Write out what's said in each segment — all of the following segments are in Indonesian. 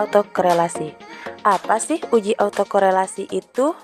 autokorelasi. Apa sih uji autokorelasi itu?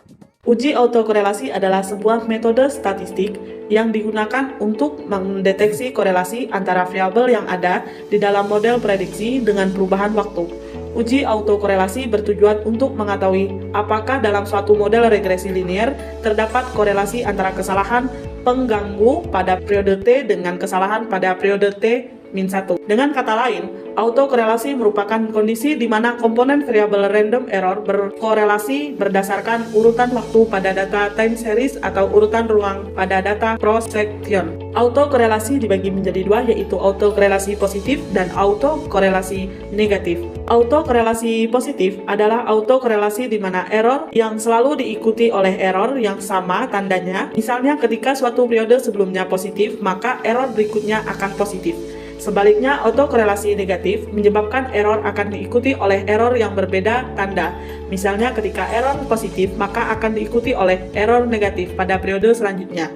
Uji autokorelasi adalah sebuah metode statistik yang digunakan untuk mendeteksi korelasi antara variabel yang ada di dalam model prediksi dengan perubahan waktu. Uji autokorelasi bertujuan untuk mengetahui apakah dalam suatu model regresi linear terdapat korelasi antara kesalahan pengganggu pada periode T dengan kesalahan pada periode T-1. Dengan kata lain, autokorelasi merupakan kondisi di mana komponen variabel random error berkorelasi berdasarkan urutan waktu pada data time series atau urutan ruang pada data cross section. Autokorelasi dibagi menjadi dua, yaitu autokorelasi positif dan autokorelasi negatif. Autokorelasi positif adalah autokorelasi di mana error yang selalu diikuti oleh error yang sama tandanya. Misalnya ketika suatu periode sebelumnya positif, maka error berikutnya akan positif. Sebaliknya, autokorelasi negatif menyebabkan error akan diikuti oleh error yang berbeda tanda. Misalnya ketika error positif, maka akan diikuti oleh error negatif pada periode selanjutnya.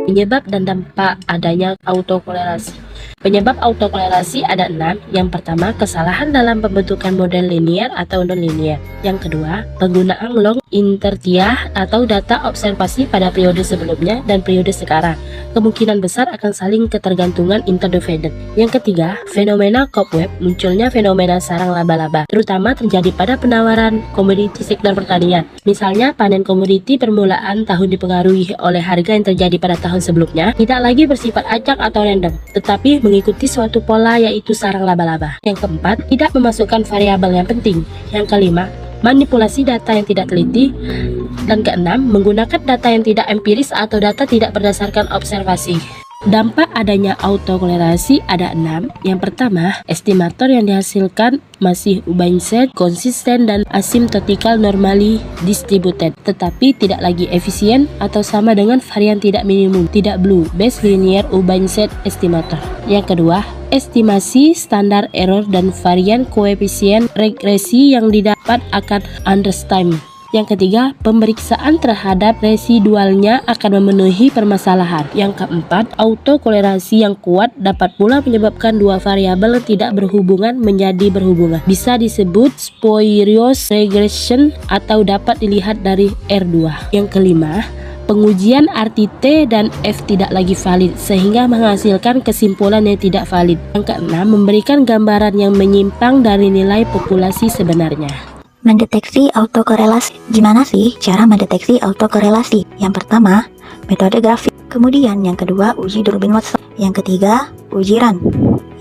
Penyebab dan dampak adanya autokorelasi. Penyebab autokorelasi ada 6. Yang pertama, kesalahan dalam pembentukan model linear atau non-linear. Yang kedua, penggunaan long intertiah atau data observasi pada periode sebelumnya dan periode sekarang. Kemungkinan besar akan saling ketergantungan interdependent. Yang ketiga, fenomena cobweb, munculnya fenomena sarang laba-laba, terutama terjadi pada penawaran komoditi sektor pertanian. Misalnya, panen komoditi permulaan tahun dipengaruhi oleh harga yang terjadi pada tahun sebelumnya, tidak lagi bersifat acak atau random, tetapi mengikuti suatu pola, yaitu sarang laba-laba. Yang keempat, tidak memasukkan variabel yang penting. Yang kelima, manipulasi data yang tidak teliti. Dan keenam, menggunakan data yang tidak empiris atau data tidak berdasarkan observasi. Dampak adanya autokorelasi ada 6. Yang pertama, estimator yang dihasilkan masih Ubainset, konsisten dan asymptotical normally distributed, tetapi tidak lagi efisien atau sama dengan varian tidak minimum, tidak blue, base linear Ubainset estimator. Yang kedua, estimasi standar error dan varian koefisien regresi yang didapat akan underestimate. Yang ketiga, pemeriksaan terhadap residualnya akan memenuhi permasalahan. Yang keempat, autokorelasi yang kuat dapat pula menyebabkan dua variabel tidak berhubungan menjadi berhubungan. Bisa disebut spurious regression atau dapat dilihat dari R2. Yang kelima, pengujian arti T dan F tidak lagi valid sehingga menghasilkan kesimpulan yang tidak valid. Yang keenam, memberikan gambaran yang menyimpang dari nilai populasi sebenarnya. Mendeteksi autokorelasi. Gimana sih cara mendeteksi autokorelasi? Yang pertama, metode grafik. Kemudian yang kedua, uji durbin Watson. Yang ketiga, uji run.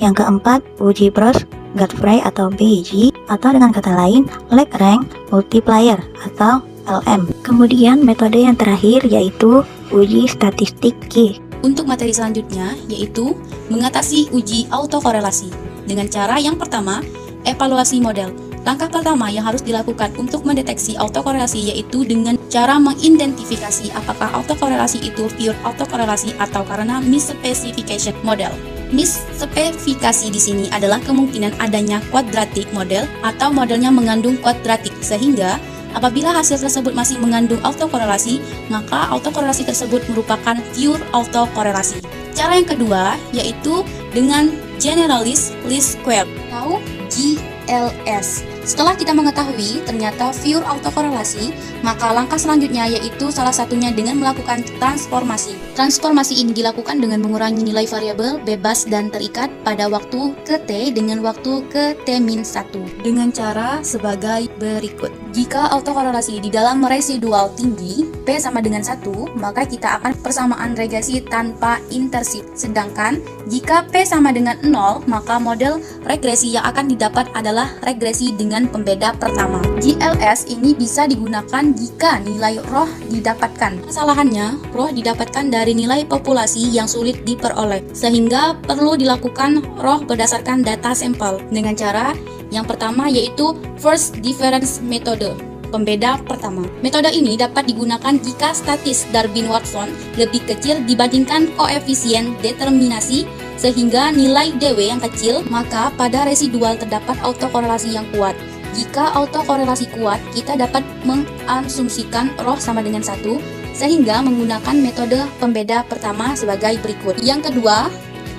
Yang keempat, uji Brush Godfrey atau BG, atau dengan kata lain, Lagrange multiplier atau LM. Kemudian metode yang terakhir yaitu uji statistik K. Untuk materi selanjutnya yaitu mengatasi uji autokorelasi. Dengan cara yang pertama, evaluasi model. Langkah pertama yang harus dilakukan untuk mendeteksi autokorelasi yaitu dengan cara mengidentifikasi apakah autokorelasi itu pure autokorelasi atau karena misspecification model. Misspecifikasi di sini adalah kemungkinan adanya quadratic model atau modelnya mengandung quadratic, sehingga apabila hasil tersebut masih mengandung autokorelasi, maka autokorelasi tersebut merupakan pure autokorelasi. Cara yang kedua yaitu dengan generalist least square atau GLS. Setelah kita mengetahui ternyata pure autokorelasi, maka langkah selanjutnya yaitu salah satunya dengan melakukan transformasi. Transformasi ini dilakukan dengan mengurangi nilai variabel bebas dan terikat pada waktu ke T dengan waktu ke T-1 dengan cara sebagai berikut. Jika autokorelasi di dalam residual tinggi, P sama dengan 1, maka kita akan persamaan regresi tanpa intercept. Sedangkan jika P sama dengan 0, maka model regresi yang akan didapat adalah regresi dengan pembeda pertama. GLS ini bisa digunakan jika nilai roh didapatkan. Kesalahannya, roh didapatkan dari nilai populasi yang sulit diperoleh, sehingga perlu dilakukan roh berdasarkan data sampel dengan cara yang pertama yaitu first difference method, pembeda pertama. Metode ini dapat digunakan jika statis Durbin-Watson lebih kecil dibandingkan koefisien determinasi, sehingga nilai DW yang kecil, maka pada residual terdapat autokorelasi yang kuat. Jika autokorelasi kuat, kita dapat mengasumsikan roh sama dengan 1, sehingga menggunakan metode pembeda pertama sebagai berikut. Yang kedua,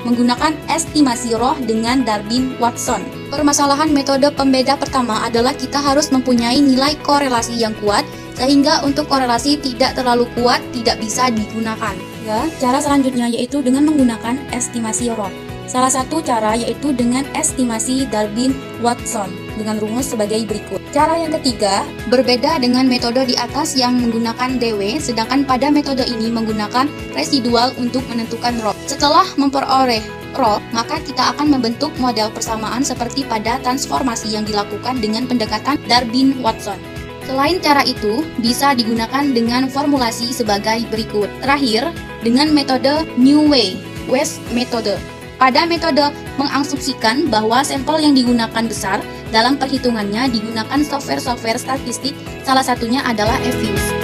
menggunakan estimasi Roh dengan Darwin-Watson. Permasalahan metode pembeda pertama adalah kita harus mempunyai nilai korelasi yang kuat, sehingga untuk korelasi tidak terlalu kuat tidak bisa digunakan. Ya, cara selanjutnya yaitu dengan menggunakan estimasi Roh. Salah satu cara yaitu dengan estimasi Darwin-Watson dengan rumus sebagai berikut. Cara yang ketiga berbeda dengan metode di atas yang menggunakan DW, sedangkan pada metode ini menggunakan residual untuk menentukan Roh. Setelah memperoleh Roh, maka kita akan membentuk model persamaan seperti pada transformasi yang dilakukan dengan pendekatan Darwin-Watson. Selain cara itu, bisa digunakan dengan formulasi sebagai berikut. Terakhir, dengan metode New Way, West Method. Pada metode mengasumsikan bahwa sampel yang digunakan besar, dalam perhitungannya digunakan software-software statistik, salah satunya adalah Evius.